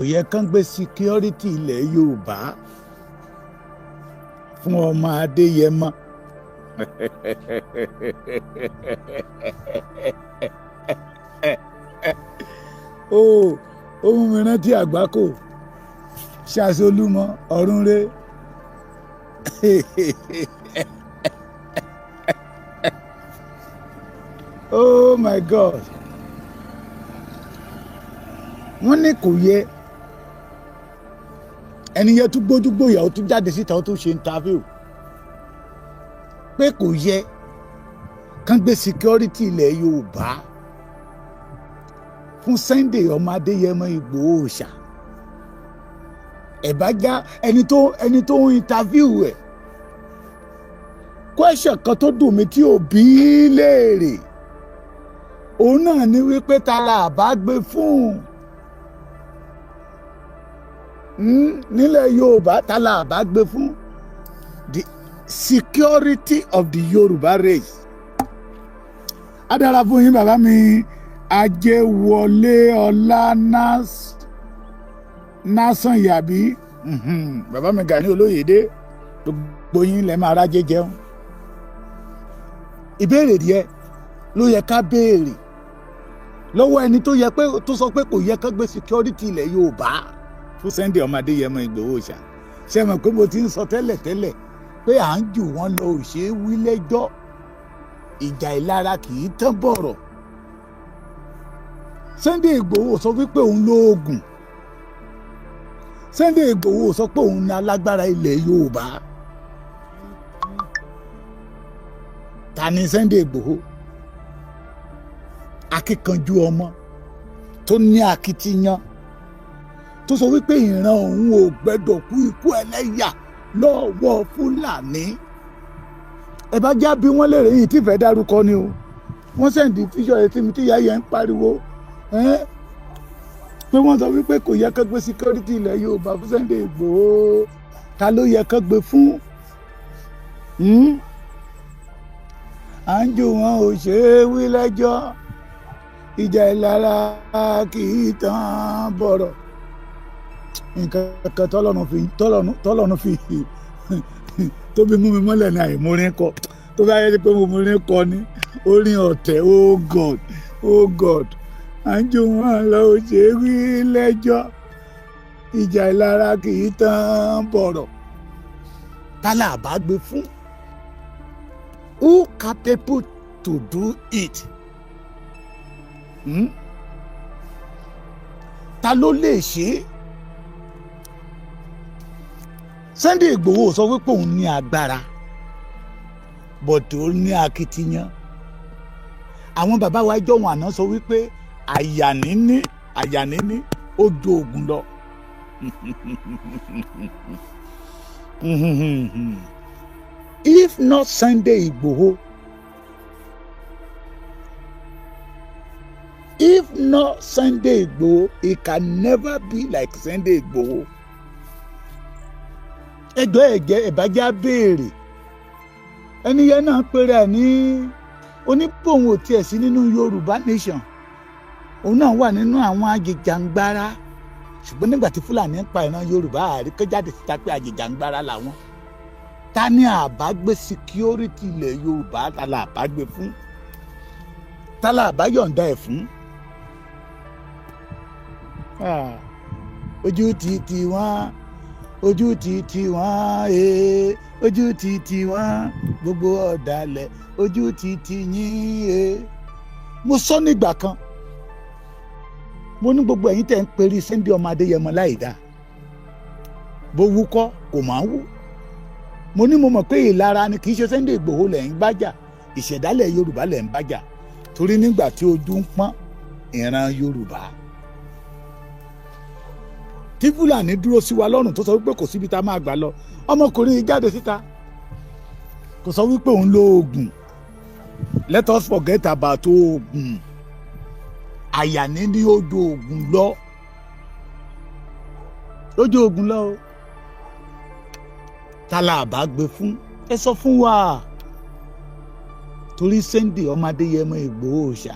yẹ kán gbé security ilẹ̀ Yorùbá fún ọmọ Adéyẹmọ. Ohun mìíràn tí àgbákò ṣàṣolúmọ ọ̀run rẹ̀. Oh my God. Wọ́n ní kò yẹ ẹni yẹn tún gbójú gbòyà ó tún jáde síta ó tún ṣe interview pé kò yẹ kán gbé security ilẹ̀ Yorùbá fún Sunday ọmọ Adéyẹmọ Ìgbòho Òòṣà. Ẹ bá já ẹni tó ń interview ẹ̀ question kan tó dùn mí tí ò bí léèrè òun náà ni wípé ta la bá gbé fún nílẹ̀ Yorùbá ta la bá gbé fún the security of the Yorùbá race. Á dára fún yín bàbá mi Ajéwọlé Ọlá Násán Yàbí bàbá mi Gani Olóyèdé gbogbo yín lẹ́ máa rájé jẹun. Ìbéèrè díẹ̀ ló yẹ ká béèrè lọ́wọ́ ẹni tó sọ pé kò yẹ ká gbé security ilẹ̀ Yorùbá fún Sunday ọmọ Adéyẹmọ Ìgbòho Òòṣà. Ṣé mọ̀ pé mo ti ń sọ tẹ́lẹ̀ pé à ń jù wọ́n lọ ò ṣe é wí lẹ́jọ́, ìjà ìlara kì í tán bọ̀rọ̀. Sunday Ìgbòho sọ wípé òun lóògùn. Sunday Ìgbòho sọ pé òun ní alágbára ilẹ̀ Yorùbá. Ta ni Sunday Ìgbòho? Akíkanjú ọmọ tó ní akitiyan tó sọ wípé ìran òun ò gbẹ́dọ̀ kú ikú ẹlẹ́yà lọ́wọ́ Fúlàní. Ẹ bá já bí wọ́n lè rèyìn tí ìfẹ́ dárúkọ ni o. Wọ́n sẹ́ǹdì fíṣọ̀ etí mi tí ìyá yẹn ń pariwo pé wọ́n sọ wípé kò yẹ ká gbé security ilẹ̀ Yorùbá fún Sunday Ìgbòho. Ta ló yẹ ká gbé fún? À ń jù wọn ò ṣe é wí lẹ́jọ́, ìjà ìlara kì í tán bọ̀rọ̀. Nǹkan kan tọ́lọ́run fi tó bí mú mi mọ́lẹ̀ ní àìmórin kọ tó bá yẹ pé mo mórin kọ ní orin ọ̀tẹ̀. Oh God, oh God. À ń jù wọn lọ ò ṣe é wí lẹ́jọ́, ìjà ìlara kì í tán bọ̀rọ̀. Ta la bá gbé fún? Who capable to do it? Ta ló lè ṣe é? Sunday Ìgbòho sọ wípé òun ní agbára bọ̀dé ó ní akitiyan. Àwọn bàbá wa jọ wọn àná sọ wípé àyà níní ó ju oògùn lọ. If not Sunday Igboho, it can never be like Sunday Igboho. Ẹjọ́ ẹ̀jẹ̀ ìbájá béèrè ẹni yẹn náà péré ẹ̀ ní onípòhùn ò tiẹ̀ sí nínú Yorùbá nation, òun náà wà nínú àwọn ajìjàngbara, ṣùgbọ́n nígbà tí Fúlàní ń pa ìran Yorùbá àríkọ́jáde síta pé ajìjàngbara làwọn. Ta ni àbá gbé security ilẹ̀ Yorùbá? Ta la àbá gbé fún? Ta la àbá yọ̀ǹda ẹ̀ fún? Ojú ti tì wọ́n, ojú ti tì wọ́n, ojú ti tì wọ́n, gbogbo ọ̀dàlẹ̀ ojú ti tì yín. Mo sọ nígbà kan, mo ní gbogbo ẹ̀yin tẹ̀ ń perí Sunday ọmọ Adéyẹmọ láìda, bó wúkọ́ kò máa wú. Mo ní mo mọ̀ pé ìlara ni kì í ṣe Sunday Ìgbòho lẹ̀ ń bájà, ìṣẹ̀dálẹ̀ Yorùbá lẹ̀ ń bájà, torí nígbà tí ojú ń pọ́n ìran Yorùbá tí Fúlàní dúró sí wa lọ́rùn tó sọ wípé kò síbi tá a máa gbà lọ, ọmọkùnrin yìí jáde síta kò sọ wípé òun lo oògùn. Let us forget about oògùn. Àyàní ní ojú oògùn lọ, lójú oògùn lọ o. Ta la bá gbé fún? Ẹ sọ fún wa. Torí Sunday ọmọ Adéyẹmọ Ìgbòho Òòṣà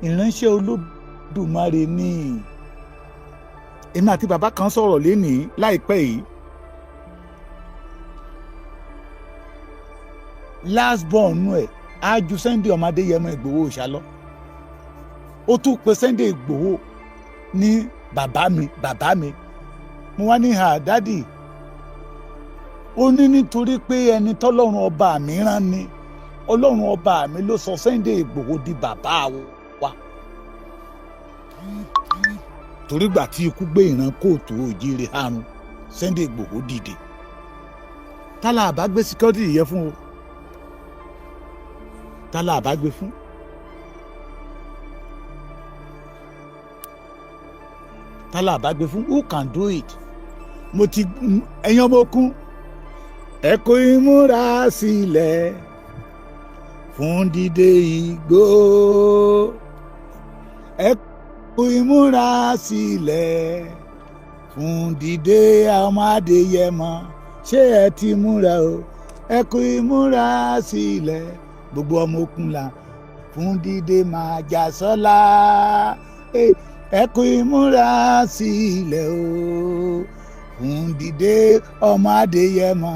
ìránṣẹ́ Olódùmarè ní èmi àti bàbá kan sọ̀rọ̀ lénìí láìpẹ́ yìí. last born nù ẹ̀ á ju Sunday ọmọ Adéyẹmọ Ìgbòho Òòṣà lọ. ó tún pe Sunday Ìgbòho ní bàbá mi. mo wá ní dádì. ó ní nítorí pé ẹni tọ́lọ́run ọba mi rán ni ọlọ́run ọba mi ló sọ Sunday Ìgbòho di bàbá wa. torí gbà tí ikú gbé ìran kóòtù òjìrè àrùn Sunday Ìgbòho dìde. tálà àbá gbé security yẹ fún o. tálà àbá gbé fún. tálà àbá gbé fún who can do it. mo ti ẹ̀yin ọmọ ogun ẹ kó ìmúra sílẹ̀ fún dídé Ìgbòho. ẹ kó ìmúra sílẹ̀ fún dídé ọmọ Adéyẹmọ. ṣé ẹ ti múra o? ẹ kó ìmúra sílẹ̀ gbogbo ọmọ ogun la fún dídé máa jà sọ́la. ẹ kó ìmúra sílẹ̀ o fún dídé ọmọ Adéyẹmọ.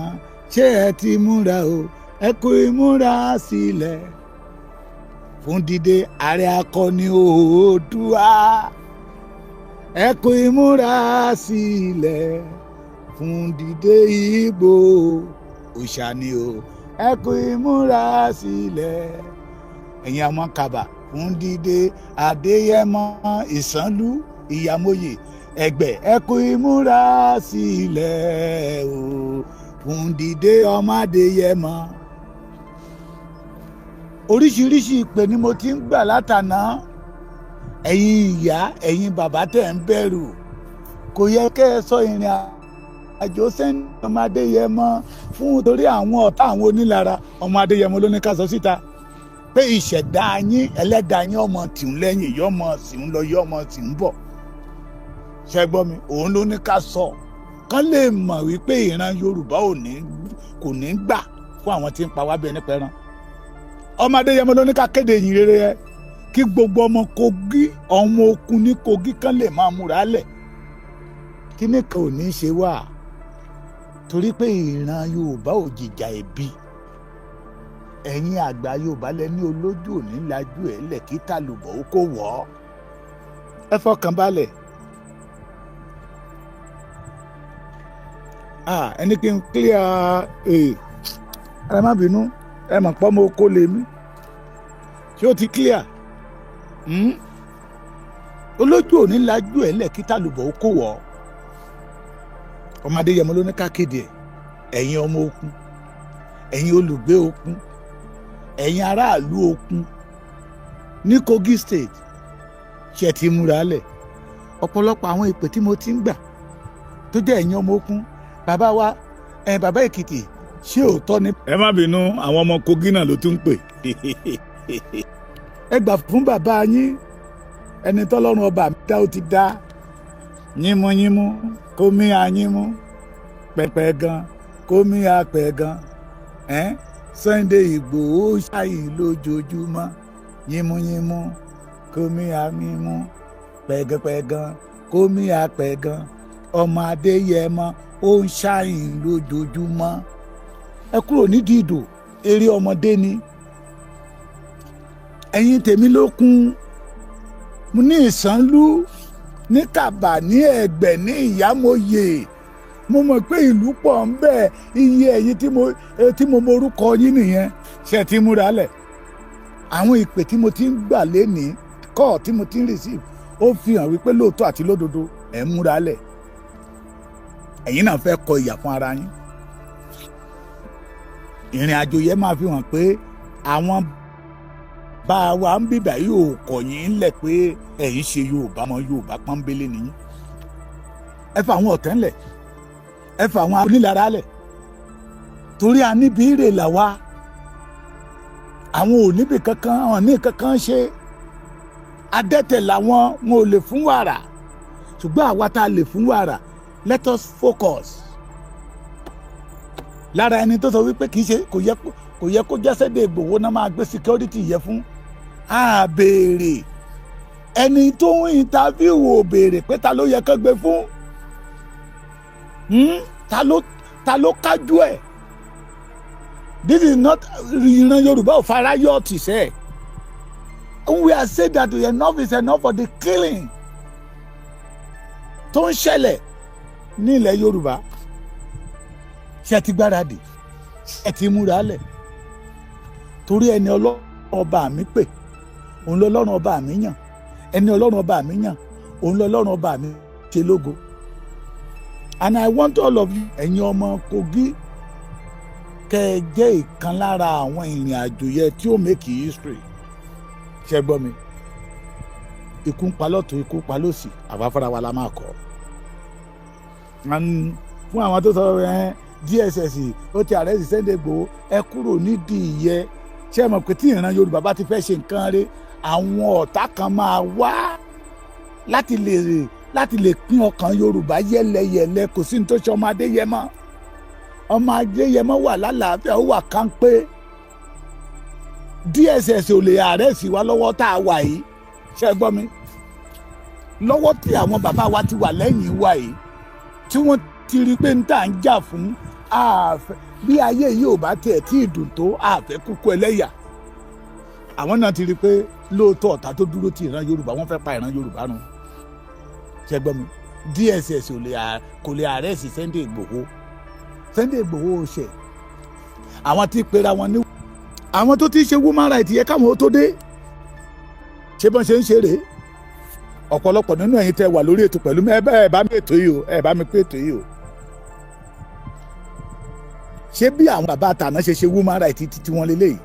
ṣé ẹ ti múra o? ẹ kó ìmúra sílẹ̀ fún dídé ààrẹ akọni Oòduà. ẹ kó ìmúra sílẹ̀ fún dídé Ìgbòho Òòṣà ni o. ẹ kó ìmúra sílẹ̀ ẹ̀yin ọmọ Kàbà fún dídé Adéyẹmọ Ìsànlú Ìyàmóye Ẹ̀gbẹ́. ẹ kó ìmúra sílẹ̀ o fún dídé ọmọ Adéyẹmọ. oríṣiríṣi ìpè ni mo ti ń gbà látàná. ẹ̀yin ìyá ẹ̀yin bàbá tẹ̀ ń bẹ̀rù. kò yẹ kẹ́ ẹ sọ ìrìn àjò Sunday ọmọ Adéyẹmọ fún torí àwọn ọ̀tá àwọn onílara. ọmọ Adéyẹmọ ló ní ká sọ síta pé ìṣẹ̀dá yín ẹlẹ́dàá yín ọmọ tìún lẹ́yìn yọmọ tìún lọ yọmọ tìún bọ̀. ṣé gbọ́ mi? òun ló ní ká sọ kán lè mọ̀ wípé ìran Yorùbá kò ní gbà fún àwọn tí ń pa wá bí ẹni pẹran. ọmọ Adéyẹmọ ló ní ká kéde ìyìn rere ẹ kí gbogbo ọmọ Kogi ọmọ okun ní Kogi kán lè máa múra lẹ̀. kí nìkan ò ní ṣe wá torí pé ìran Yorùbá ò jìjà ẹ̀bi. ẹ̀yin àgbà Yorùbá lẹ́ni olójú òní lajú ẹ̀ lẹ̀ kí tàlùbọ̀ ó kó wọ̀ ọ́. ẹ fọkàn balẹ̀. ẹni kí n clear ẹ má bínú ẹ mọ̀ pọ́ mo kó lè mí ṣé ó ti clear. olójú òní lajú ẹ̀ lẹ̀ kí tàlùbọ̀ ó kó wọ̀ ọ́. ọmọ Adéyẹmọ ló ní ká kéde ẹ̀ ẹ̀yin ọmọ okun ẹ̀yin olùgbé okun ẹ̀yin aráàlú okun ní Kogi State ṣe ti múra lẹ̀. ọ̀pọ̀lọpọ̀ àwọn ìpè tí mo ti ń gbà tó jẹ́ ẹ̀yin ọmọ okun bàbá wa bàbá Èkìtì ṣé òótọ́ ni. ẹ má bínú àwọn ọmọ Kogi náà ló tún pè. ẹ gbà fún bàbá yín ẹni tọ́lọ́run ọba mi dá ó ti dá. yínmúyínmú kó mí ayínmú pẹpẹ gan kó mí apẹ gan. Sunday Ìgbòho ṣàyìn lójoojúmọ́ yínmúyínmú kó mí ayínmú pẹ̀gẹ́pẹ̀gàn kó mí apẹ̀gàn. ọmọ Adéyẹmọ ó ń ṣàyìn lójoojúmọ́. ẹ kúrò nídìí ìdò eré ọmọdé ni. ẹ̀yin tèmi ló kún mo ní Ìsànlú ní Kàbà ní Ẹ̀gbẹ́ ní Ìyàmóye. mo mọ̀ pé ìlú pọ̀ ń bẹ iye ẹ̀yin tí mo morúkọ yín nìyẹn ṣe ti múra lẹ̀. àwọn ìpè tí mo ti ń gbà lénìí kọ́ tí mo ti ń receive ó fi hàn wípé lóòótọ́ àti lódodo ẹ̀ ń múra lẹ̀. ẹ̀yin náà fẹ́ kọ ìyà fún ara yín. ìrìn àjò yẹn máa fi hàn pé àwọn bá wa ń bíbà yóò kọ̀ yín lẹ̀ pé ẹ̀yin ṣe Yorùbá mọ́ Yorùbá pọ́nbélé nìyí. ẹ fa àwọn ọ̀tẹ̀ ńlẹ̀ ẹ fa àwọn onílára lẹ̀ torí a níbi ìrè là wá. àwọn ò níbi kankan hàn ní kankan ṣe adẹ́tẹ̀ làwọn wọn ò lè fún wàrà ṣùgbọ́n àwa tá a lè fún wàrà let us focus. lára ẹni tó sọ wípé kì í ṣe kò yẹ kó jẹ́ Sunday Ìgbòho náà máa gbé security yẹ fún. a béèrè ẹni tó ń interview ò béèrè pé ta ló yẹ kó gbé fún ta ló kájú ẹ̀. This is not ìran Yorùbá ò fara yọ ti sẹ́. We are saying that enough is enough for the killing tó ń ṣẹlẹ̀ ní ilẹ̀ Yorùbá. Ṣé ti gbáradì? Ṣé ti múra lẹ̀? Torí ẹni Ọlọ́run ọba mi pè, òun lọ́lọ́run ọba mi yàn. Ẹni Ọlọ́run ọba mi yàn, òun lọ́lọ́run ọba mi ṣe lógo. And I want all of you, ẹ̀yin ọmọ Kogi, kẹ́ ẹ jẹ́ ìkan lára àwọn ìrìn àjò yẹn tí ó make history. Ṣé gbọ́ mi? Ikú ń pa lọ́tún, ikú ń pa lósì, àwa fúnra wa la máa kọ́. Fún àwọn tó sọ DSS ó ti arrest Sunday Igboho, ẹ kúrò nídìí ìyẹn. Ṣé ẹ mọ̀ pé tí ìran Yorùbá bá ti fẹ́ ṣe nǹkan rẹ̀, àwọn ọ̀tá kan máa wá láti lè pín ọkàn Yorùbá yẹ́lẹyẹ̀lẹ. Kò sí ní tó ṣe ọmọ Adéyẹmọ. Ọmọ Adéyẹmọ wà lálàáfíà, ó wà kánpé. DSS ò lè arrest wa lọ́wọ́ tá a wà yìí. Ṣé ẹ gbọ́ mi? Lọ́wọ́ tí àwọn bàbá wa ti wà lẹ́yìn wa yìí, tí wọ́n ti rí pé ń tà ń jà fún ààfẹ́ bí ayé yìí ò bá tiẹ̀ tí ì dùn tó ààfẹ́ kúkú ẹlẹ́yà. Àwọn náà ti rí pé lóòótọ́ ọ̀tá tó dúró ti ìran Yorùbá, wọ́n fẹ́ pa ìran Yorùbá run. Ṣé gbọ́ mi? DSS kò lè arrest Sunday Igboho. Sunday Igboho ṣe àwọn tí pera wọn ní àwọn tó ti ṣe woman right yẹ káwọn ó tó dé. Ṣé bọ́n ṣe ń ṣe rèé? Ọ̀pọ̀lọpọ̀ nínú ẹ̀yin tẹ́ wà lórí ètò pẹ̀lú mi, ẹ bá mi ètò yìí o, ẹ bá mi pé ètò yìí o. Ṣé bí àwọn bàbá àtàná ṣe woman right títí wọn lélẹ́yìí?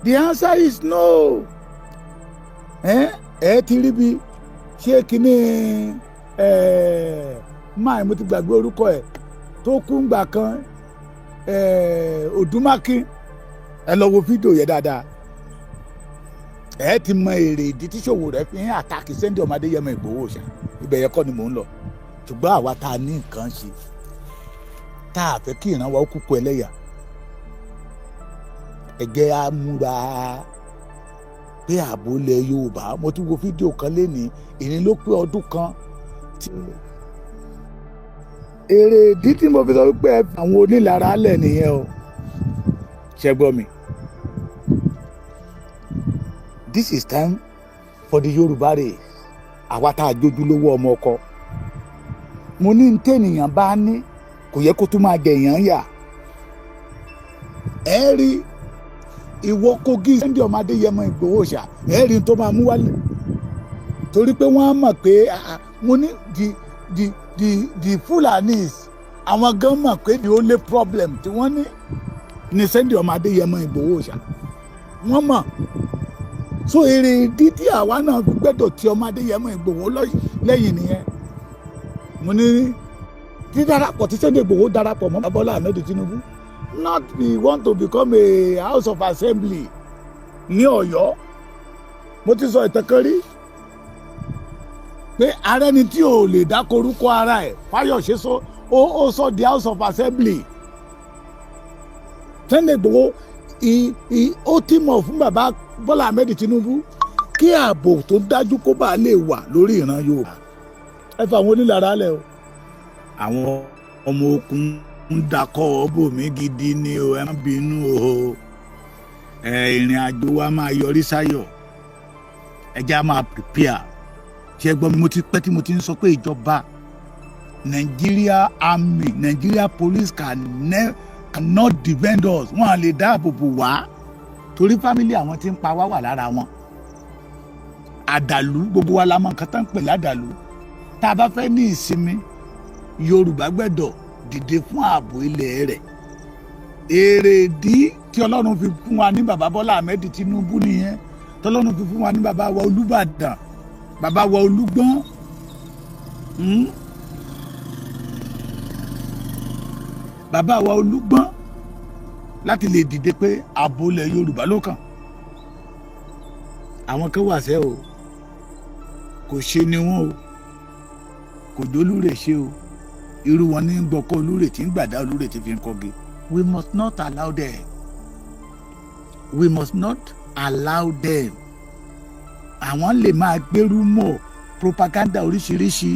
The answer is no. Ẹ ti rí bí ṣé kíní máa mo ti gbàgbé orúkọ ẹ̀ tó kú ngbà kan Odúmákín, ẹ lọ wo fídíò yẹn dáadáa. Ẹ ti mọ èrè ìdí tí Sowore fi ń àtàkì Sunday ọmọ Adéyẹmọ Ìgbòho ṣá. Ibẹ̀ yẹn kọ́ ni mò ń lọ. Ṣùgbọ́n àwa tá a ní nǹkan ṣe, tá a fẹ́ kí ìran wa ó kúkú ẹlẹ́yà, ẹ̀jẹ̀ á múra pé ààbò ilẹ̀ Yorùbá. Mo ti wo fídíò kan lénìí, ìní ló pé ọdún kan. Èrè ìdí tí mo fi sọ wípé àwọn onílára alẹ̀ nìyẹn o. Ṣé gbọ́ mi? This is time for the Yorùbá race. Àwa tá a jójú lówó ọmọ ọkọ. Mo ní tẹ́nìyàn bá ní kò yẹ kó tún máa jẹ èèyàn yà. Ẹ rí ìwọ Kogi Sunday ọmọ Adéyẹmọ Ìgbòho ṣá, ẹ rí tó máa mú wálé. Torí pé wọ́n á mọ̀ pé mo ní the Fulanis, àwọn gan mọ̀ pé the only problem tí wọ́n ní Sunday ọmọ Adéyẹmọ Ìgbòho ṣá. Wọ́n mọ̀. So èrè ìdí tí àwa náà fi gbẹ́dọ̀ tí ọmọ Adéyẹmọ Ìgbòho lẹ́yìn nìyẹn. Mo ní dídarapọ̀ tí Sunday Igboho darapọ̀ mọ́ Bola Ahmed Tinubu, not we want to become a house of assembly ní Ọ̀yọ́. Mo ti sọ ìtàn kan rí pé ààrẹ ni tí ò lè dákọ orúkọ ara ẹ̀, Fáyọ̀ṣe ó sọ the house of assembly. Sunday Igboho ó tí mọ̀ fún bàbá Bola Ahmed Tinubu kí ààbò tó dájú kó bá lè wà lórí ìran Yorùbá. Ẹ fà àwọn onílára lẹ̀ o. Àwọn ọmọ ogun ń dakọ̀ ọbọ mi gidi ni o, ẹ má bínú o. Ìrìn àjò wa máa yọrí sáyọ̀. Ẹ jẹ́ á máa prepare. Ṣé gbọ́ mi? Mo ti pẹ́ tí mo ti ń sọ pé ìjọba Nigeria army, Nigeria police cannot defend us. Wọ́n á lè dáàbò bò wá torí fámílì àwọn tí ń pa wá wà lára wọn. Àdàlú, gbogbo wa la mọ̀ nǹkan tán ń pè ládàlú. Tá a bá fẹ́ ní ìsinmi, Yorùbá gbẹ́dọ̀ dìde fún ààbò ilẹ̀ rẹ̀. Èrè ìdí tí Ọlọ́run fi fún wa ní bàbá Bola Ahmed Tinubu nìyẹn. Tọ́lọ́run fi fún wa ní bàbá wa Olúbàdàn, bàbá wa Olúgbọ́n. Bàbá wa Olúgbọ́n láti lè dìde pé ààbò ilẹ̀ Yorùbá ló kàn. Àwọn kan wà sẹ́ o, kò ṣe ni wọ́n o, kò jólúrè ṣe o. Irú wọn ní gbọ́kọ́ olúrè tí ń gbàdá olúrè tí fi ń kọ́gi. We must not allow them. We must not allow them. àwọn lè máa gbérú mọ́ propaganda oríṣiríṣi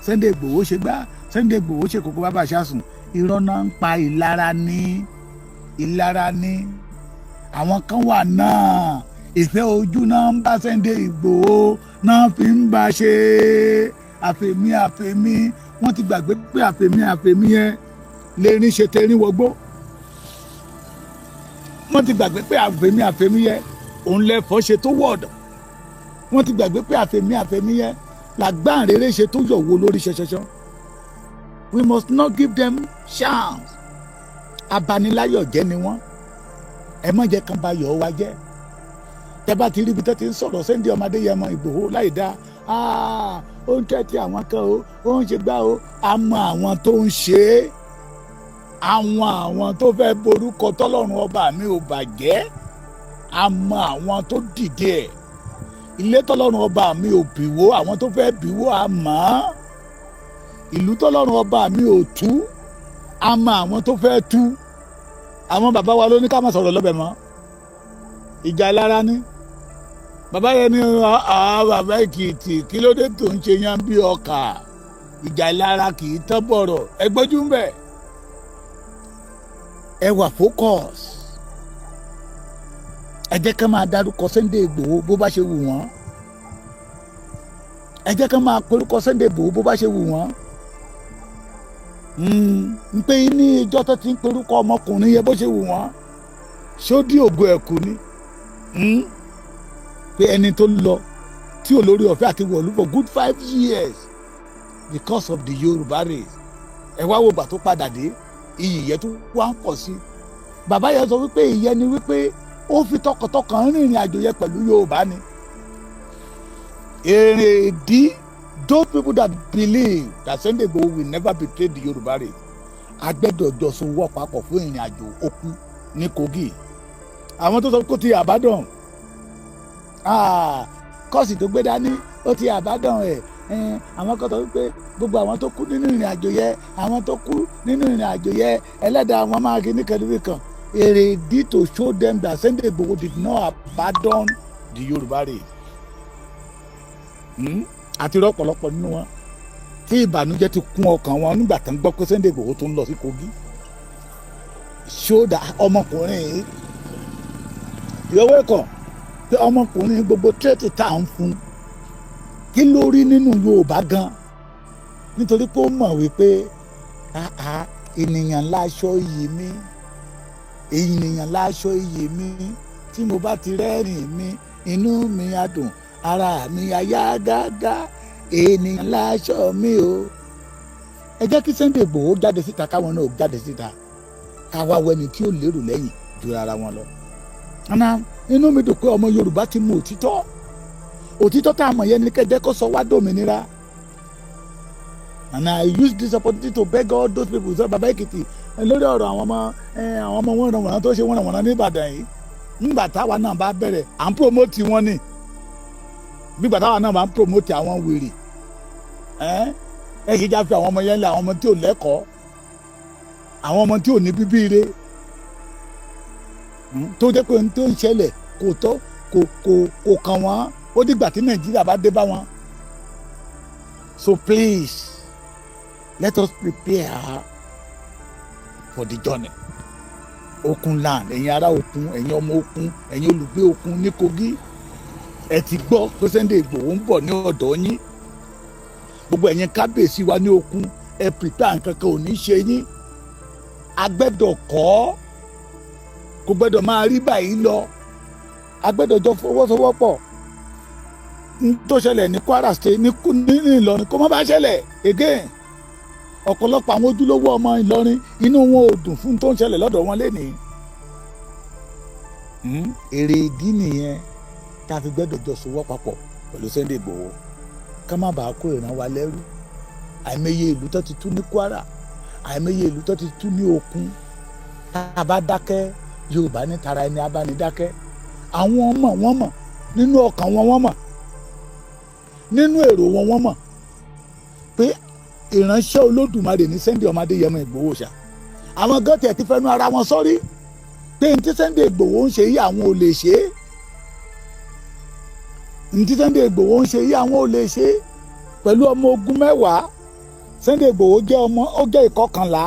Sunday Igboho ṣe gbá Sunday Igboho ṣe kókó bàbá ṣàsùn irọ́ náà ń pa ìlara ní àwọn kan wà náà ìfẹ́ ojú náà ń bá Sunday Igboho náà fi ń bá ṣe àfẹ̀mí wọ́n ti gbàgbé pé àfẹ̀mí yẹn lè rí ṣe tẹ̀rín wọgbó wọ́n ti gbàgbé pé àfẹ̀mí yẹn òun lẹ́fọ́ ṣe tó wọ̀ọ̀dọ̀ wọ́n ti gbàgbé pé àfẹ̀mí yẹn làgbáǹrere ṣe tó yọ̀wọ́ lórí ṣẹṣẹṣọ. We must not give them chance. Abaniláyọ̀ jẹ́ ni wọ́n ẹ má jẹ́ kán ba yọ̀ wá jẹ́ tẹ́ bá ti rí ibi tó ti ń sọ̀rọ̀ Sunday ọmọdé yẹn mọ Ìgbòho láì dá ó ń tẹ́tí àwọn kan ó ń ṣe gbá a mọ àwọn tó ń ṣe é àwọn tó fẹ́ borúkọ tọ́lọ́run ọba mi ò bàjẹ́ a mọ àwọn tó dìde ẹ̀ ilé tọ́lọ́run ọba mi ò bìwó àwọn tó fẹ́ bìwó a mọ̀ ìlú tọ́lọ́run ọba mi ò tú a mọ àwọn tó fẹ́ tú àwọn bàbá wa ló ní ká má sọ̀rọ̀ lọ́bẹ̀ mọ́ ìjà ìlara ní bàbá yẹn ní bàbá Èkìtì kí ló dé tó ń ṣe yan bí ọkà ìjà ìlara kì í tán bọ̀rọ̀ ẹ gbójú ń bẹ̀ ẹ wà focus ẹ jẹ́ ká máa dárúkọ Sunday Igboho bó bá ṣe wù wọ́n ẹ jẹ́ ká máa porúkọ Sunday Igboho bó bá ṣe wù wọ́n n pé ní ìjọ tó ti ń porúkọ ọmọkùnrin yẹn bó ṣe wù wọ́n ṣó dí ògo ẹ̀kú ni pé ẹni tó lọ tí olórí ọ̀fẹ́ àti wọ̀lú for good 5 years because of the Yorùbá race ẹ wá wo gbà tó padà dé iyì yẹn tó wá ń pọ̀ sí bàbá yẹn sọ wípé ìyẹn ni wípé ó fi tọkàntọkàn rìnrìn àjò yẹn pẹ̀lú Yorùbá ni èrèdí those people that believe that Sunday Igboho will never betray the Yorùbá race agbẹ́dọ̀jọ́ sowọ́ papọ̀ fún ìrìn àjò okú ní Kogi àwọn tó sọ kó ti àbádàn kọ́ọ̀sì tó gbé dání ó ti àbádàn àwọn kan sọ wípé gbogbo àwọn tó kú nínú ìrìn àjò yẹn àwọn tó kú nínú ìrìn àjò yẹn ẹlẹ́dàá àwọn máa kí ní kẹlẹ́bí kan èrèdí to show them that Sunday Igboho did not abandon the Yorùbá race àti rọpọlọpọ nínú wọn tí ìbànújẹ́ ti kún ọkàn wọn nígbà tó ń gbọ́ pé Sunday Igboho tó ń lọ sí Kogi ṣódà ọmọkùnrin ìyọwọ́ ẹ̀kọ́ pé ọmọkùnrin gbogbo tírẹ́tì tá à ń fún kí ló rí nínú Yorùbá gan nítorí pé ó mọ̀ wípé ènìyàn láṣọ iyì mi ènìyàn láṣọ iyì mi tí mo bá ti rẹ́rìn mi inú mi á dùn ara mi á yá gágá ènìyàn láṣọ mi o ẹ jẹ́ kí Sunday Igboho jáde síta káwọn náà jáde síta káwa wẹni tí ó lérò lẹ́yìn ju ara wọn lọ. ọ̀nà inú mi dùn pé ọmọ Yorùbá ti mú òtítọ́ tá a mọ̀ yẹn ní kẹ́jẹ́ kó sọ wá dòmìnira. and I use this opportunity to beg all those people sọ bàbá Èkìtì lórí ọ̀rọ̀ àwọn ọmọ wọn ràn tó ṣe wọ́n ràn ní Ìbàdàn yìí nígbà táwa náà bá bẹ̀rẹ̀ à ń promote wọn ni nígbà táwa náà bá ń promote àwọn wèrè ẹ kìí já fi àwọn ọmọ yẹn lé àwọn ọmọ tí ò lẹ́kọ̀ọ́ àwọn ọmọ tí ò ní bíbí ire tó jẹ́ pé tó ń ṣẹlẹ̀ kò kàn wọ́n ó dìgbà tí Nàìjíríà bá dé bá wọn. So please let us prepare for the journey. Okun land ẹ̀yin ará Okun ẹ̀yin ọmọ Okun ẹ̀yin olùgbé Okun ní Kogi ẹ ti gbọ́ pé Sunday Igboho ń bọ̀ ní ọ̀dọ̀ yín gbogbo ẹ̀yin kábíyèsí wa ní Okun ẹ prepare nǹkan kan ò ní ṣe yín agbẹ́dọ̀ kọ́ kò gbẹ́dọ̀ máa rí báyìí lọ agbẹ́dọ̀ jọ fọwọ́sowọ́pọ̀ tó ṣẹlẹ̀ ní Kwara State ní Ìlọrin kó má bá ṣẹlẹ̀ again ọ̀pọ̀lọpọ̀ àwọn ojúlówó ọmọ Ìlọrin inú wọn ò dùn fún tó ń ṣẹlẹ̀ lọ́dọ̀ wọn lénìí èrè ìdí nìyẹn tá a fi gbẹ́dọ̀ jọ sowọ́ papọ̀ pẹ̀lú Sunday Igboho ká má bàa kó ìran wa lẹ́rú àìmọye ìlú tó ti tú ní Kwara àìmọye ìlú tó ti tú ní Okun tá a bá dákẹ́ Yorùbá ní tara ẹni abánidákẹ́ àwọn ọmọ wọn mọ̀ nínú ọkàn wọn mọ̀ nínú èrò wọn mọ̀ pé ìránṣẹ́ Olódùmarè ní Sunday ọmọdé yẹmọ Ìgbòho ṣá àwọn gọ́tẹ̀ ti fẹ́nu ara wọn sọ́rí pé ní tí Sunday Igboho ń ṣe yí àwọn ò lè ṣe é ntí Sunday Igboho ń ṣe yí àwọn ò lè ṣe pẹ̀lú ọmọ ogun 10. Sunday Igboho jẹ́ ó jẹ́ ìkọkànlá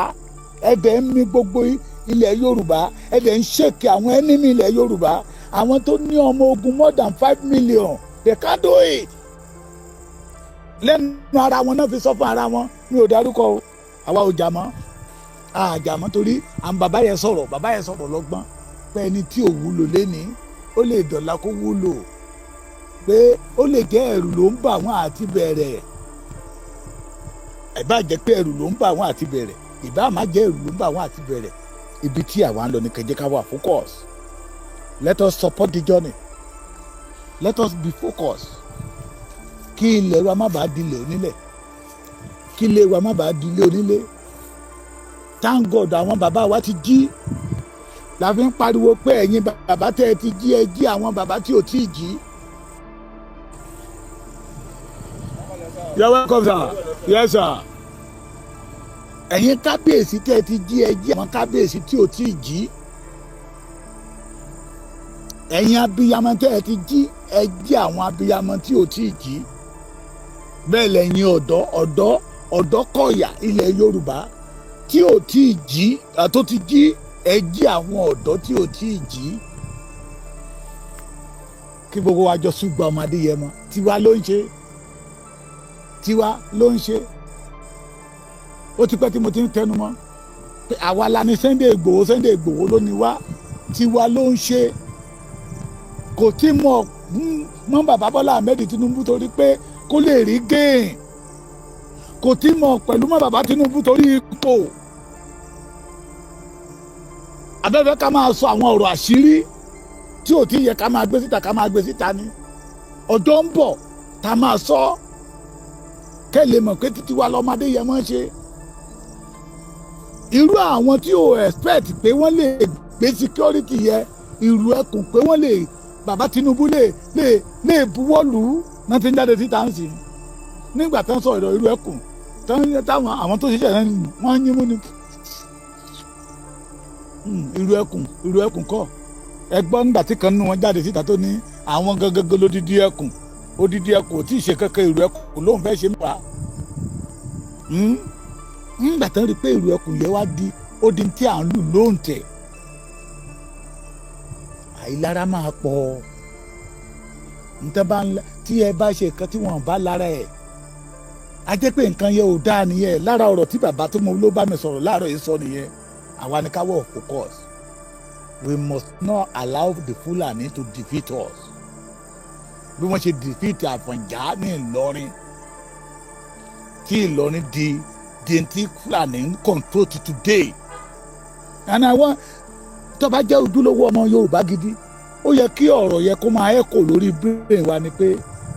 ẹ̀dẹ̀ ń mì gbogbo ilẹ̀ Yorùbá ẹ̀dẹ̀ ń ṣèkì àwọn ẹnìmí ilẹ̀ Yorùbá àwọn tó ní ọmọ ogun more than 5 million they can't do it. Lẹ́nu ara wọn náà fi sọ fún ara wọn mi ò dárúkọ o àwa ò jà mọ́ àjà mọ́ torí àwọn bàbá yẹn sọ̀rọ̀ lọ́gbọ́n pé ẹni tí ò wúlò léni ó lè dọ̀la kó wúlò pé ó lè jẹ́ ẹ̀rù ló ń bà wọ́n àti bẹ̀rẹ̀ ìbá jẹ́ pé ẹ̀rù ló ń bà wọ́n àti bẹ̀rẹ̀ ìbá má jẹ́ ẹ̀rù ló ń bà wọ́n àti bẹ̀rẹ̀ ibi tí àwa ń lọ ní kẹjẹ ká wà focus let us support the journey let us be focused kí ilẹ̀ wa má bàa dilẹ̀ onílẹ̀ kí ilé wa má bàa dilẹ̀ onílẹ̀ thank God àwọn bàbá wa ti jí la fi ń pariwo pé ẹ̀yin bàbá tẹ́ ẹ ti jí ẹ jí àwọn bàbá tí ò tí ì jí. You're welcome, sir. Yes, sir. Ẹ̀yin kábíyèsí tẹ́ ẹ ti jí ẹ jí àwọn kábíyèsí tí ò tí ì jí. Ẹ̀yin abiyamọ tẹ́ ẹ ti jí ẹ jí àwọn abiyamọ tí ò tí ì jí. Bẹ́ẹ̀ lẹ́yìn ọ̀dọ́ kọ̀yà ilẹ̀ Yorùbá tí ò tí ì jí tó ti jí ẹ jí àwọn ọ̀dọ́ tí ò tí ì jí. Kí gbogbo wa jọ súgbà ọmọdé yẹn mọ́ tiwa ló ń ṣe. Ó ti pẹ́ tí mo ti ń tẹnu mọ́ pé àwa la ní Sunday Igboho ló ní wá tiwa ló ń ṣe kò tí mọ̀ bàbá Bola Ahmed Tinubu torí pé kó lè rí gain kò tí mọ̀ pẹ̀lú mọ̀ bàbá Tinubu torí ipò abẹ́fẹ́ ká máa sọ àwọn ọ̀rọ̀ àṣírí tí ò tí yẹ ká máa gbé síta ni ọjọ́ ń bọ̀ tá a máa sọ kẹ́ lè mọ̀ pé títí wa lọ́mọdé yẹn mọ́ ṣe irú àwọn tí ò expect pé wọ́n lè gbé security yẹ irú ẹkùn pé wọ́n lè bàbá Tinubu lè buwọ́lù náà ti ń jáde síta ń sìn nígbà tó ń sọ ìrọ̀ irú ẹkùn táwọn àwọn tó ṣiṣẹ́ yẹn wọ́n ń yín mú ni irú ẹkùn kọ́ ẹgbọ́n nígbà tí kan nínú wọn jáde síta tó ní àwọn gangan lódìdí ẹkùn odidi ẹkùn ò tí ì ṣe kankan ìrù ẹkùn lóun fẹ́ ṣe nípa nígbà tó ń rí i pé ìrù ẹkùn yẹn wá di ó di tí à ń lù lóun tẹ̀ àìlára máa pọ̀ tí ẹ bá ṣe nǹkan tí wọ́n bá lára ẹ̀ á jẹ́ pé nǹkan yẹn ò dáa nìyẹn lára ọ̀rọ̀ tí bàbá tó mọ ló bá mi sọ̀rọ̀ láàárọ̀ yìí sọ nìyẹn àwa ni ká wọ̀ focus we must not allow the Fulani to defeat us bí wọ́n ṣe defeat Àfọ̀njá ní Ìlọrin tí Ìlọrin di tí Fulani ń control to today and àwọn tó bá jẹ́ ojúlówó ọmọ Yorùbá gidi ó yẹ kí ọ̀rọ̀ yẹ kó máa echo lórí brain wa ni pé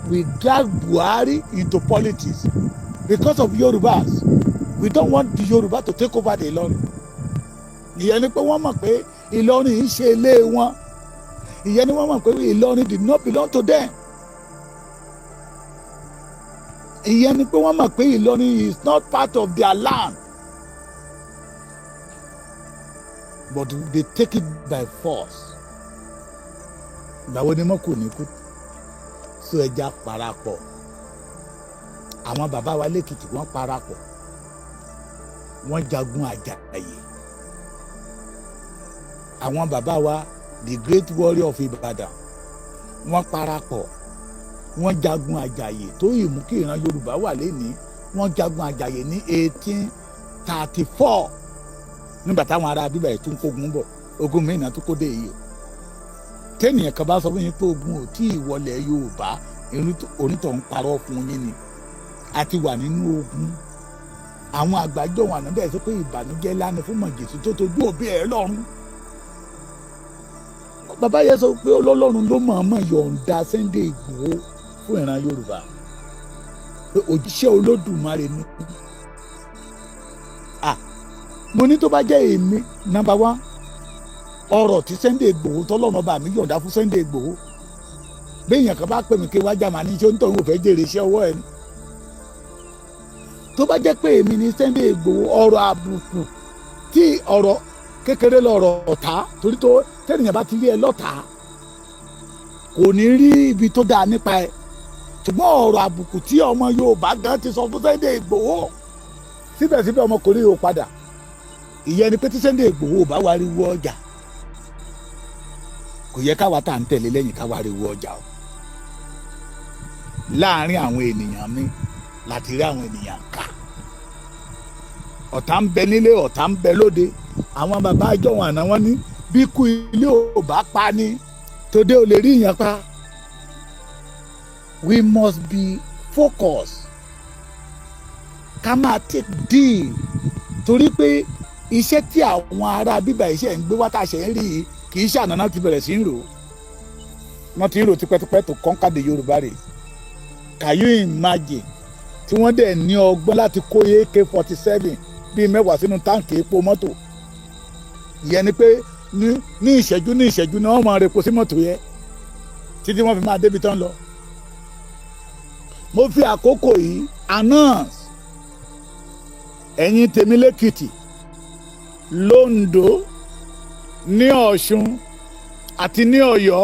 we drag Buhari into politics because of Yorubas we don't want the Yoruba to take over the Ìlọrin ìyẹn ni pé wọ́n mọ̀ pé Ìlọrin yìí ṣe ilé wọn ìyẹn ni wọ́n mọ̀ pé Ìlọrin did not belong to them ìyẹn ni pé wọ́n mọ̀ pé Ìlọrin is not part of their land but they take it by force ìgbàwo ni mọ́kù ní kú so ẹja parapọ̀ àwọn bàbá wa lẹ́kìtì wọ́n parapọ̀ wọ́n jagun àjàyè àwọn bàbá wa the great warrior of Ibadan wọ́n parapọ̀ wọ́n jagun àjàyè tó ìmú kí ìran Yorùbá wà lénìí wọ́n jagun àjàyè ní 1834 nígbà táwọn ará bíbá yìí tún kógun bọ̀ ogun mìíràn tó kó dé yìí tẹ́nìyàn kan bá sọ fún yín pé ogun ò tí ì wọlé Yorùbá onítọ̀ ń parọ́ fún yín ni a ti wà nínú ogun àwọn àgbájọ wọn àná bẹ́ẹ̀ sọ pé ìbànújẹ́ lánàá fún mọ̀jẹ̀sí tó tojú òbí ẹ̀ lọ́rùn bàbá yẹn sọ pé Ọlọ́run ló mọ̀ọ́mọ̀ yọ̀ǹda Sunday Igboho fún ìran Yorùbá pé òjíṣẹ́ Olódùmarè ni mo ní tó bá jẹ́ èmi number one ọ̀rọ̀ tí Sunday Igboho tọ́lọ́run bá mi yọ̀ǹda fún Sunday Igboho béèyàn kan bá pè mí kí wájà máa ní ṣé ó ń tọ̀ ń wò fẹ́ jèrè iṣẹ́ ọwọ́ ẹ̀ ni tó bá jẹ́ pé èmi ní Sunday Igboho ọ̀rọ̀ àbùkù tí ọ̀rọ̀ kékeré lọ̀rọ̀ ọ̀tá torí tó tẹ́nìyàn bá ti rí ẹ lọ́tà kò ní rí ibi tó dáa nípa ẹ ṣùgbọ́n ọ̀rọ̀ àbùkù tí ọmọ Yorùbá gan ti sọ fún Sunday Igboho síbẹ̀síbẹ̀ ọmọkùnrin yóò padà ìyẹn ni pé tí Sunday Igboho bá wá ríwó ọjà kò yẹ káwa tá à ń tẹ̀lé lẹ́yìn káwa ríwó ọjà o láàárín àwọn ènìyàn mi láti rí àwọn ènìyàn ká ọ̀tá ń bẹ nílé ọ̀tá ń bẹ lóde àwọn bàbá àjọwọ̀n àná wọn ní bí kú ilé ò bá pa ni tòde ò lè rí ìyẹn pa. We must be focused ká máa take deal torí pé iṣẹ́ tí àwọn ará bíbá iṣẹ́ ń gbé wá tá a ṣe ń rí yìí kì í ṣànàná ti bẹ̀rẹ̀ sí ń rò wọ́n ti ń rò tipẹ́tipẹ́ tó conquer the Yorùbá rè can you imagine tí wọ́n dẹ̀ ní ọgbọ́n láti kó AK-47 bíi 10 sínú táǹkì epo mọ́tò ìyẹn ni pé ní ìṣẹ́jú ni wọ́n máa repo sí mọ́tò yẹn títí wọ́n fi máa débi tán lọ. Mo fi àkókò yìí announce ẹ̀yin tèmi lẹ́kìtì l'Ondo ní Ọ̀ṣun àti ní Ọ̀yọ́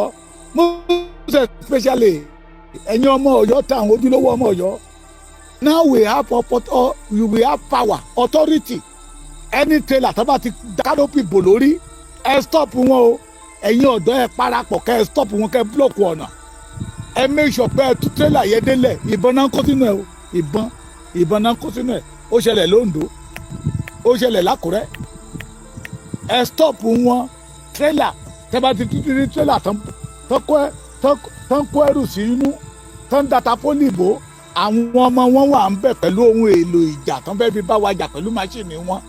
most especially ẹ̀yin ọmọ Ọ̀yọ́ táwọn ojúlówó ọmọ Ọ̀yọ́ now we have power authority any trailer tó bá ti kánópì bò lórí ẹ stop wọn o ẹ̀yin ọ̀dọ́ ẹ parapọ̀ kẹ́ ẹ stop wọn kẹ́ ẹ block ọ̀nà ẹ make sure pé ẹ tú trailer yẹn délẹ̀ ìbọn náà kó sínú ẹ o ìbọn náà kó sínú ẹ ó ṣẹlẹ̀ l'Ondo ó ṣẹlẹ̀ l'Ákúrẹ́ ẹ stop wọn trailer tẹ́ bá ti tú trailer tán kó ẹrù sí inú tán data fólìbò àwọn ọmọ wọn wà ń bẹ̀ pẹ̀lú ohun èlò ìjà tán fẹ́ fi bá wa jà pẹ̀lú máṣíìnì wọn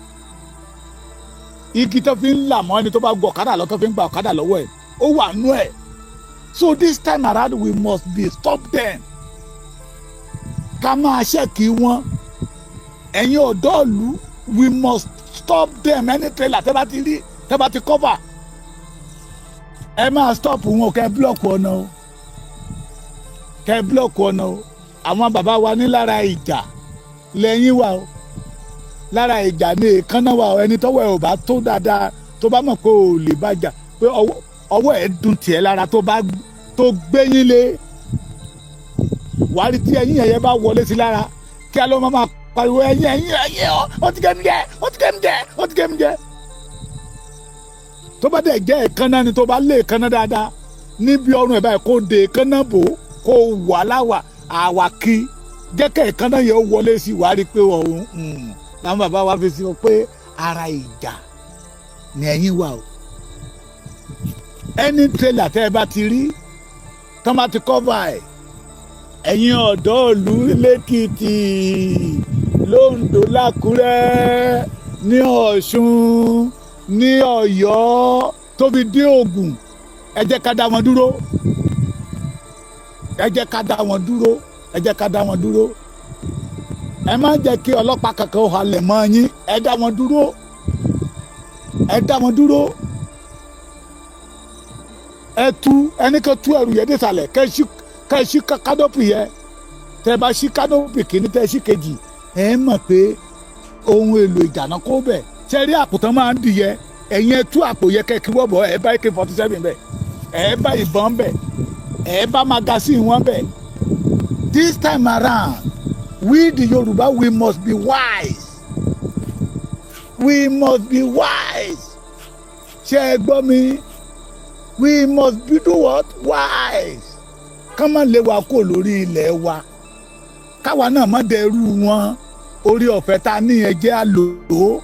igi tó fi ń là mọ́ ẹni tó bá gbọ́ ọ̀kadà lọ tó fi ń gba ọ̀kadà lọ́wọ́ ẹ̀ ó wà nú ẹ̀. So this time around we must stop them. Ká máa ṣẹ́kì wọn. Ẹ̀yin ọ̀dọ́ ìlú we must stop them any trailer tẹ́ bá ti rí tẹ́ bá ti cover. Ẹ máa stop wọn kẹ́ block ọ̀nà o. Kẹ́ block ọ̀nà o. Àwọn bàbá wa ní lára ìjà lẹ́yìn wa o. Lára ìjà ní èékánná wa o ẹni tọ́wọ́ ẹ̀ ò bá tó dáadáa tó bá mọ̀ pé ò lè bá jà pé ọwọ́ ẹ̀ dùn tiẹ̀ lára tó gbẹ́yìn lé wàá rí tí ẹ̀yìn ẹ̀yẹ bá wọlé sí lára kí a ló máa pariwo ẹ̀yìn ó ti gé mi jẹ. tó bá dẹ̀ jẹ́ èékánná ni tó bá lé èékánná dáadáa níbi ọrùn ẹ̀ báyìí kó de èékánná bò kó wà láwà àwàkí jẹ́ kẹ́ èékánná yẹn ó wọlé sí wàá rí pé ọ̀hún làwọn bàbá wa fi sọ pé ara ìjà ni ẹ̀yìn wà o. Any trailer tẹ́ ẹ bá ti rí tán bá ti cover ẹ̀ ẹ̀yin ọ̀dọ́ ìlú lẹ́kìtì l'Ondo l'Ákúrẹ́ ní Ọ̀ṣun ní Ọ̀yọ́ tó fi dé Ògùn ẹ jẹ́ ká dá wọn dúró ẹ má jẹ́ kí ọlọ́pàá kankan halẹ̀ mọ́ yín ẹ dá wọn dúró. Ẹ tú ẹni kan tú ẹrù yẹn désàlẹ̀ kẹ́ ṣí kádọ́pì yẹn tẹ́ bá ṣí kádọ́pì kìíní tẹ́ ṣí kejì ẹ mọ̀ pé ohun èlò ìjànà kó bẹ̀ ṣe rí àpòtán máa ń dìyẹ ẹ̀yin ẹ tú àpò yẹ kẹ́ kí wọ́n bọ̀ ẹ bá AK-47 bẹ̀ ẹ bá ìbọn bẹ̀ ẹ bá magasin wọn bẹ̀. This time around we the Yoruba we must be wise ṣé ẹ gbọ́ mi. We must be do what? Wise. Ká má lé wa kó lórí ilẹ̀ wa. Káwa náà má dẹrú wọn. Orí ọ̀fẹ́ ta ní ẹjẹ́ àlòó.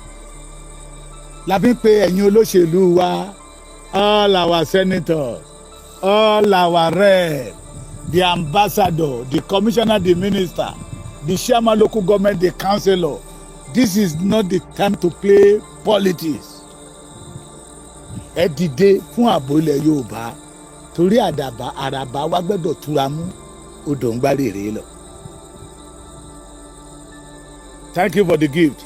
La fi ń pe ẹ̀yin olóṣèlú wa. All our senators, all our rep, the ambassador, the commissioner, the minister, the chairman local government, the councillor. This is not the time to play politics. Ẹ dìde fún ààbò ilẹ̀ Yorùbá torí àràbà wa gbọ́dọ̀ túra mú odò ń gbá rèrè lọ. Thank you for the gift.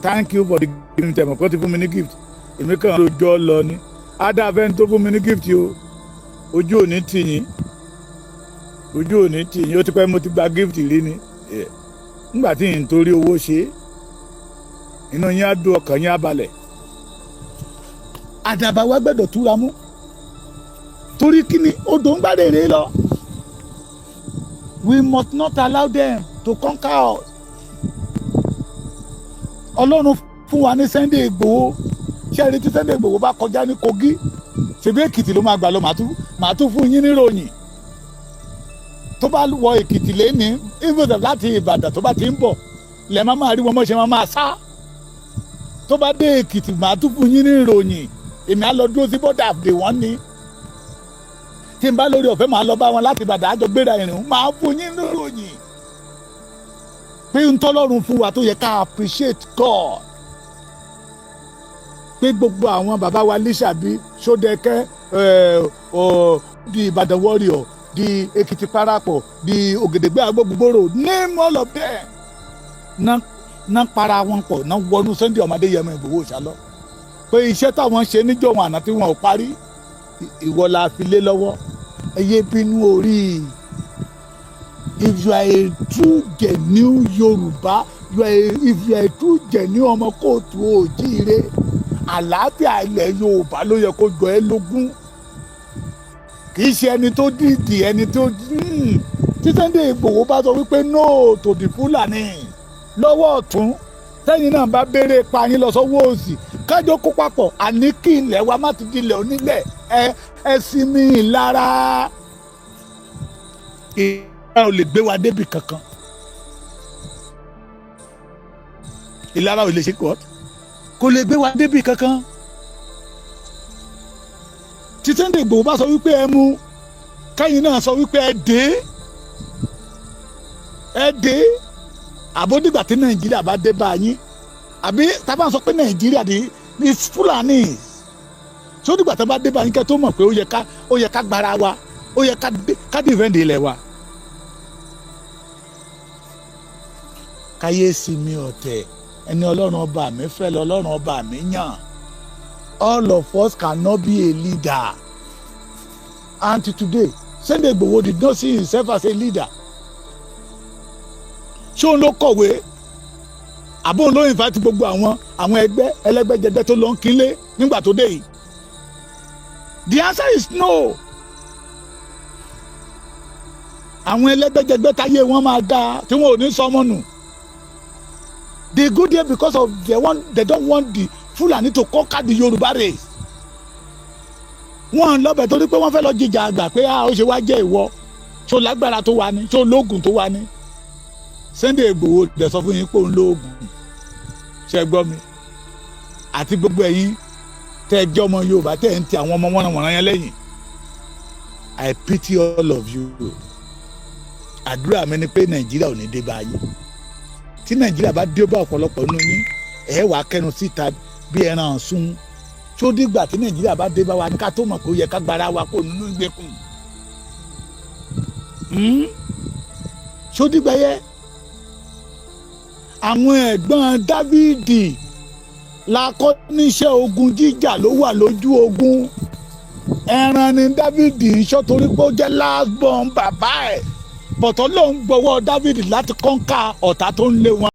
Thank you for the gift. Ẹ mọ̀ kó ti fún mi ní gift. Èmi kàn lójó lọ ni. Adáfẹ́ tó fún mi ní gift o. Ojú ò ní tì yín. Ó ti pẹ́ mo ti gba gift rí ni. Nígbà tí n torí owó ṣe inú yín á dùn ọkàn yín á balẹ̀. Àdàbà wa gbọ́dọ̀ túra mú torí kíni odò ń gbá rèrè lọ. We must not allow them to conquer us. Ọlọ́run fún wa ní Sunday Igboho. Ṣé ẹni tí Sunday Igboho bá kọjá ní Kogi? Ṣebí Èkìtì ló máa gbà lọ màá tún fún yín níròyìn. Tó bá wọ Èkìtì lẹ́ni, even láti Ìbàdàn tó bá ti ń bọ̀, lẹ́ máa rí wọn mọ́ ṣe máa sá. Tó bá dé Èkìtì màá tún fún yín níròyìn. Èmi á lọ dúró sí bọ́dà àbdè wọ́n ní. Tí n bá lórí ọ̀fẹ́ màá lọ bá wọn láti Ìbàdàn àjọ gbéra ìrìn máa fún yín níròyìn. Pé ń tọ́lọ́run fún wa tó yẹ ká appreciate God. Pé gbogbo àwọn bàbá wa Lísàbí, Ṣódẹkẹ́, di Ìbàdàn warrior, di Èkìtì parapọ̀, di Ògèdègbé Agbógbòrò, name all of them. Ná para wọn pọ̀, ná wọnú Sunday ọmọdé Yẹmọ Ìgbòho ṣálọ. Pé iṣẹ́ táwọn ṣe níjọ́ wọn àná tí wọn ò parí, ìwọ la fi lé lọ́wọ́. Ẹ yé bínú orí. If you are a true genuine Yorùbá, if you are a true genuine ọmọ kóòtù òjíire, àlàáfíà ilẹ̀ Yorùbá ló yẹ kó jọ ẹ́ lógún. Kì í ṣe ẹni tó dìdì, ẹni tó tí Sunday Igboho bá sọ wípé no to the Fulani lọ́wọ́ ọ̀tún, tẹ́yìn náà bá béèrè pa yín lọ sọ́wọ́ òsì, kájọ kó papọ̀, àní kí ilẹ̀ wa má ti di ilẹ̀ onílẹ̀, ẹ sinmi ìlara. Ìlara ò lè gbé wa débi kankan. Ìlara ò lè ṣe kò lè gbé wa débi kankan. Tí Sunday Igboho bá sọ wípé ẹ mú, káyìn náà sọ wípé ẹ dé. Àbódìgbà tí Nàìjíríà bá dé bá yín, àbí tá a bá sọ pé Nàìjíríà ní Fulani, ṣó dìgbà tí a bá dé bá yín kẹ́ tó mọ̀ pé ó yẹ ká gbára wa, ó yẹ ká defend ilẹ̀ wa. Káyéésì mi ọ̀tẹ̀, ẹni Ọlọ́run ọba mi fẹ́ lọ, Ọlọ́run ọba mi yàn. All of us cannot be a leader. Until today, Sunday Igboho did not see himself as a leader. Ṣé òun ló kọ̀wé? Àbó òun ló invite gbogbo àwọn ẹgbẹ́ ẹlẹ́gbẹ́jẹgbẹ́ tó lọ ń kílé nígbà tó dé yìí? The answer is no. Àwọn ẹlẹ́gbẹ́jẹgbẹ́ táyé wọn máa dáa tí wọn ò ní sọmọ nù. They go there because of they don't want the Fulani to conquer the Yoruba race. Wọ́n lọ́bẹ̀ torí pé wọ́n fẹ́ lọ jíjà àgbà pé ó ṣe wá jẹ́ ìwọ. Ṣó lágbára tó wà ní, ṣó lóògùn tó wà ní. Sunday Igboho dẹ̀ sọ fún yín pé òun lóògùn. Ṣé gbọ́ mi? Àti gbogbo ẹ̀yin tẹ́ ẹ jẹ́ ọmọ Yorùbá tẹ́ ẹ ń ti àwọn ọmọ wọ́nranwọ̀nran yẹn lẹ́yìn. I pity all of you. Àdúrà mi ni pé Nàìjíríà ò ní dé bá yín. Tí Nàìjíríà bá dé bá ọ̀pọ̀lọpọ̀ nínú yín, ẹ wàá kẹnu síta bí ẹran ọ̀sùn. Ṣó dìgbà tí Nàìjíríà bá dé bá wa ní ká tó mọ̀ pé ó yẹ ká gbára wa kó nínú ìgbèkùn. Ṣó dìgbà yẹ? Àwọn ẹ̀gbọ́n Dávìdì la kọ́ níṣẹ́ ogun jíjà ló wà lójú ogun. Ẹran ni Dávìdì ń ṣọ́ torí pé ó jẹ́ last born bàbá ẹ̀. Bọ̀tọ̀ ló ń gbọ́wọ́ Dávìdì láti kọ́ńkà ọ̀tá tó ń lé wọn.